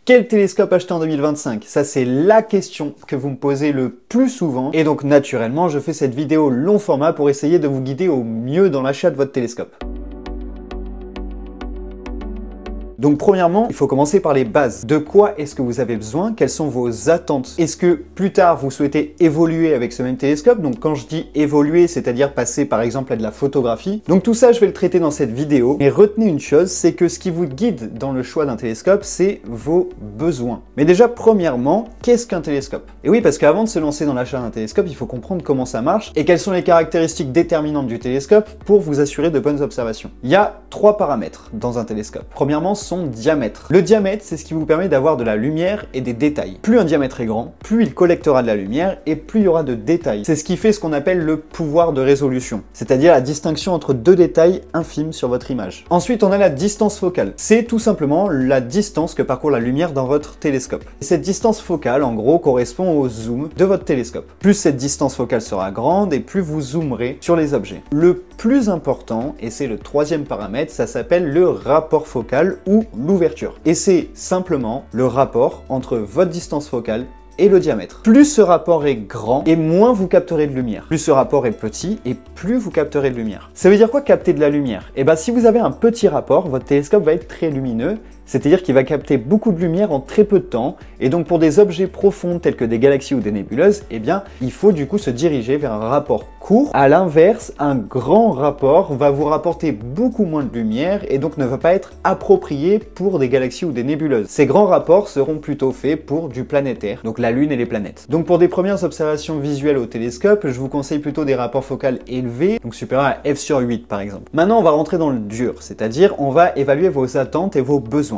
Quel télescope acheter en 2025? Ça, c'est la question que vous me posez le plus souvent. Et donc, naturellement, je fais cette vidéo long format pour essayer de vous guider au mieux dans l'achat de votre télescope. Donc premièrement, il faut commencer par les bases. De quoi est-ce que vous avez besoin? Quelles sont vos attentes? Est-ce que plus tard, vous souhaitez évoluer avec ce même télescope? Donc quand je dis évoluer, c'est-à-dire passer par exemple à de la photographie. Donc tout ça, je vais le traiter dans cette vidéo. Mais retenez une chose, c'est que ce qui vous guide dans le choix d'un télescope, c'est vos besoins. Mais déjà, premièrement, qu'est-ce qu'un télescope? Et oui, parce qu'avant de se lancer dans l'achat d'un télescope, il faut comprendre comment ça marche et quelles sont les caractéristiques déterminantes du télescope pour vous assurer de bonnes observations. Il y a 3 paramètres dans un télescope. Premièrement, son diamètre. Le diamètre, c'est ce qui vous permet d'avoir de la lumière et des détails. Plus un diamètre est grand, plus il collectera de la lumière et plus il y aura de détails. C'est ce qui fait ce qu'on appelle le pouvoir de résolution, c'est-à-dire la distinction entre 2 détails infimes sur votre image. Ensuite, on a la distance focale. C'est tout simplement la distance que parcourt la lumière dans votre télescope. Et cette distance focale, en gros, correspond au zoom de votre télescope. Plus cette distance focale sera grande et plus vous zoomerez sur les objets. Le plus important, et c'est le 3e paramètre, ça s'appelle le rapport focal ou l'ouverture. Et c'est simplement le rapport entre votre distance focale et le diamètre. Plus ce rapport est grand et moins vous capterez de lumière. Plus ce rapport est petit et plus vous capterez de lumière. Ça veut dire quoi capter de la lumière? Eh bien si vous avez un petit rapport, votre télescope va être très lumineux, c'est-à-dire qu'il va capter beaucoup de lumière en très peu de temps, et donc pour des objets profonds tels que des galaxies ou des nébuleuses, eh bien il faut du coup se diriger vers un rapport court. À l'inverse, un grand rapport va vous rapporter beaucoup moins de lumière et donc ne va pas être approprié pour des galaxies ou des nébuleuses. Ces grands rapports seront plutôt faits pour du planétaire, donc la Lune et les planètes. Donc pour des premières observations visuelles au télescope, je vous conseille plutôt des rapports focaux élevés, donc supérieurs à f/8 par exemple. Maintenant on va rentrer dans le dur, c'est-à-dire on va évaluer vos attentes et vos besoins.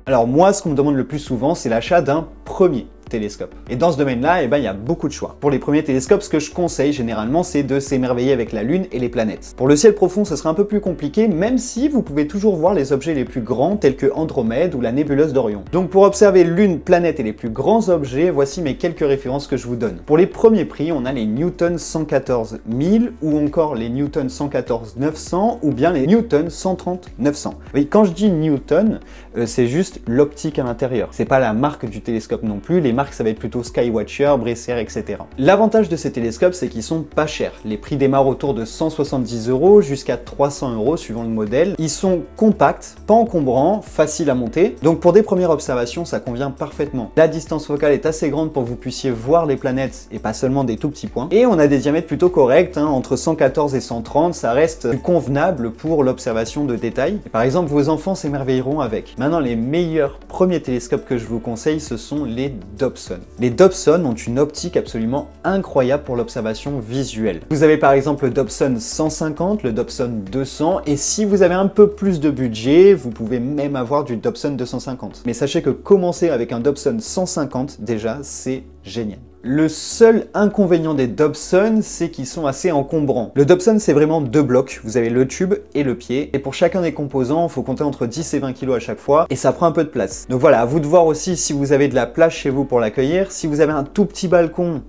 Alors moi, ce qu'on me demande le plus souvent, c'est l'achat d'un premier télescope. Et dans ce domaine-là, il y a beaucoup de choix. Pour les premiers télescopes, ce que je conseille généralement, c'est de s'émerveiller avec la Lune et les planètes. Pour le ciel profond, ce sera un peu plus compliqué, même si vous pouvez toujours voir les objets les plus grands, tels que Andromède ou la nébuleuse d'Orion. Donc pour observer Lune, planète et les plus grands objets, voici mes quelques références que je vous donne. Pour les premiers prix, on a les Newton 114 1000 ou encore les Newton 114 900 ou bien les Newton 130 900. Oui, quand je dis Newton, c'est juste l'optique à l'intérieur. C'est pas la marque du télescope non plus. Les marques, ça va être plutôt Skywatcher, Bresser, etc. L'avantage de ces télescopes, c'est qu'ils sont pas chers. Les prix démarrent autour de 170 € jusqu'à 300 € suivant le modèle. Ils sont compacts, pas encombrants, faciles à monter. Donc pour des premières observations, ça convient parfaitement. La distance focale est assez grande pour que vous puissiez voir les planètes et pas seulement des tout petits points. Et on a des diamètres plutôt corrects, entre 114 et 130, ça reste convenable pour l'observation de détails. Et par exemple, vos enfants s'émerveilleront avec. Maintenant, les meilleurs premiers télescopes que je vous conseille, ce sont les Dobson. Les Dobson ont une optique absolument incroyable pour l'observation visuelle. Vous avez par exemple le Dobson 150, le Dobson 200, et si vous avez un peu plus de budget, vous pouvez même avoir du Dobson 250. Mais sachez que commencer avec un Dobson 150, déjà, c'est génial. Le seul inconvénient des Dobson, c'est qu'ils sont assez encombrants. Le Dobson, c'est vraiment 2 blocs. Vous avez le tube et le pied. Et pour chacun des composants, il faut compter entre 10 et 20 kg à chaque fois. Et ça prend un peu de place. Donc voilà, à vous de voir aussi si vous avez de la place chez vous pour l'accueillir. Si vous avez un tout petit balcon,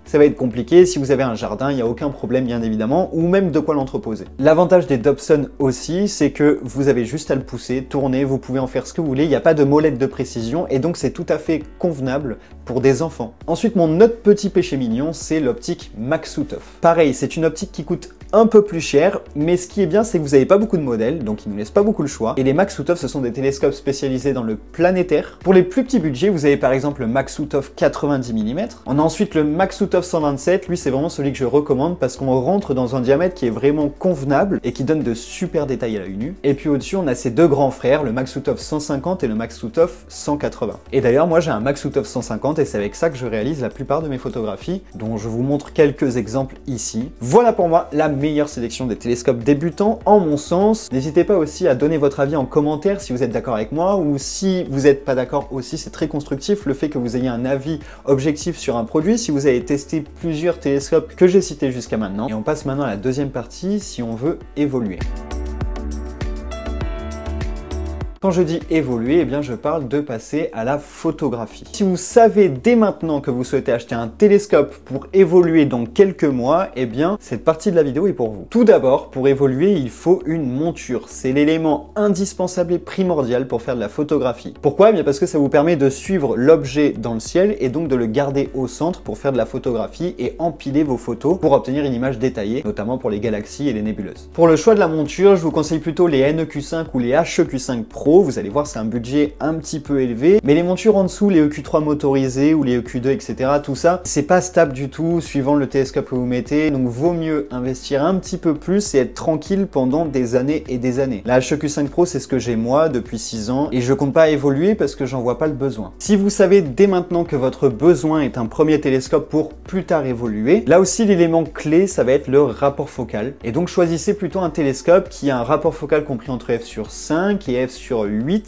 ça va être compliqué. Si vous avez un jardin, il n'y a aucun problème bien évidemment, ou même de quoi l'entreposer. L'avantage des Dobson aussi, c'est que vous avez juste à le pousser, tourner, vous pouvez en faire ce que vous voulez, il n'y a pas de molette de précision et donc c'est tout à fait convenable pour des enfants. Ensuite, mon autre petit péché mignon, c'est l'optique Maksutov. Pareil, c'est une optique qui coûte un peu plus cher, mais ce qui est bien, c'est que vous n'avez pas beaucoup de modèles, donc ils ne laissent pas beaucoup le choix. Et les Maksutov, ce sont des télescopes spécialisés dans le planétaire. Pour les plus petits budgets, vous avez par exemple le Maksutov 90 mm. On a ensuite le Maksutov 127, lui c'est vraiment celui que je recommande parce qu'on rentre dans un diamètre qui est vraiment convenable et qui donne de super détails à l'œil nu. Et puis au-dessus, on a ces deux grands frères, le Maksutov 150 et le Maksutov 180. Et d'ailleurs, moi j'ai un Maksutov 150 et c'est avec ça que je réalise la plupart de mes photographies, dont je vous montre quelques exemples ici. Voilà pour moi la meilleure sélection des télescopes débutants, en mon sens. N'hésitez pas aussi à donner votre avis en commentaire si vous êtes d'accord avec moi, ou si vous n'êtes pas d'accord aussi, c'est très constructif le fait que vous ayez un avis objectif sur un produit, si vous avez testé plusieurs télescopes que j'ai cités jusqu'à maintenant. Et on passe maintenant à la deuxième partie, si on veut évoluer. Quand je dis évoluer, eh bien je parle de passer à la photographie. Si vous savez dès maintenant que vous souhaitez acheter un télescope pour évoluer dans quelques mois, eh bien cette partie de la vidéo est pour vous. Tout d'abord, pour évoluer, il faut une monture. C'est l'élément indispensable et primordial pour faire de la photographie. Pourquoi? Eh bien parce que ça vous permet de suivre l'objet dans le ciel et donc de le garder au centre pour faire de la photographie et empiler vos photos pour obtenir une image détaillée, notamment pour les galaxies et les nébuleuses. Pour le choix de la monture, je vous conseille plutôt les NEQ5 ou les HEQ5 Pro. Vous allez voir, c'est un budget un petit peu élevé, mais les montures en dessous, les EQ3 motorisés ou les EQ2, etc., tout ça, c'est pas stable du tout suivant le télescope que vous mettez, donc vaut mieux investir un petit peu plus et être tranquille pendant des années et des années. La HEQ5 Pro, c'est ce que j'ai moi depuis 6 ans et je compte pas évoluer parce que j'en vois pas le besoin. Si vous savez dès maintenant que votre besoin est un premier télescope pour plus tard évoluer, là aussi l'élément clé, ça va être le rapport focal, et donc choisissez plutôt un télescope qui a un rapport focal compris entre f/5 et f/8.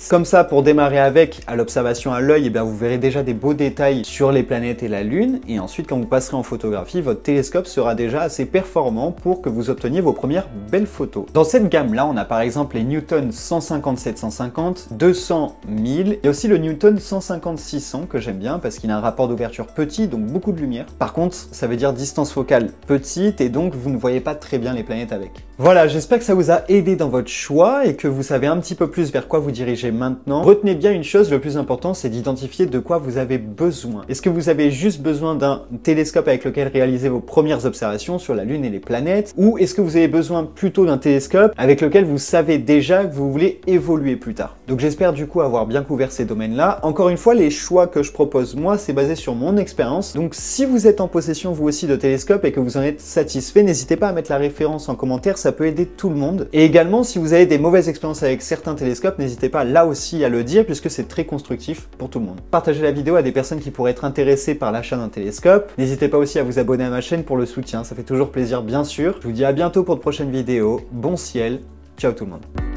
Comme ça, pour démarrer avec, à l'observation à l'œil, vous verrez déjà des beaux détails sur les planètes et la Lune. Et ensuite, quand vous passerez en photographie, votre télescope sera déjà assez performant pour que vous obteniez vos premières belles photos. Dans cette gamme-là, on a par exemple les Newton 150-750, 200, 1000. Il y a aussi le Newton 150-600 que j'aime bien parce qu'il a un rapport d'ouverture petit, donc beaucoup de lumière. Par contre, ça veut dire distance focale petite et donc vous ne voyez pas très bien les planètes avec. Voilà, j'espère que ça vous a aidé dans votre choix et que vous savez un petit peu plus vers quoi vous dirigez maintenant. Retenez bien une chose, le plus important, c'est d'identifier de quoi vous avez besoin. Est-ce que vous avez juste besoin d'un télescope avec lequel réaliser vos premières observations sur la Lune et les planètes? Ou est-ce que vous avez besoin plutôt d'un télescope avec lequel vous savez déjà que vous voulez évoluer plus tard? Donc j'espère du coup avoir bien couvert ces domaines-là. Encore une fois, les choix que je propose moi, c'est basé sur mon expérience. Donc si vous êtes en possession vous aussi de télescopes et que vous en êtes satisfait, n'hésitez pas à mettre la référence en commentaire, ça peut aider tout le monde. Et également, si vous avez des mauvaises expériences avec certains télescopes, n'hésitez pas là aussi à le dire puisque c'est très constructif pour tout le monde. Partagez la vidéo à des personnes qui pourraient être intéressées par l'achat d'un télescope. N'hésitez pas aussi à vous abonner à ma chaîne pour le soutien, ça fait toujours plaisir bien sûr. Je vous dis à bientôt pour de prochaines vidéos. Bon ciel, ciao tout le monde.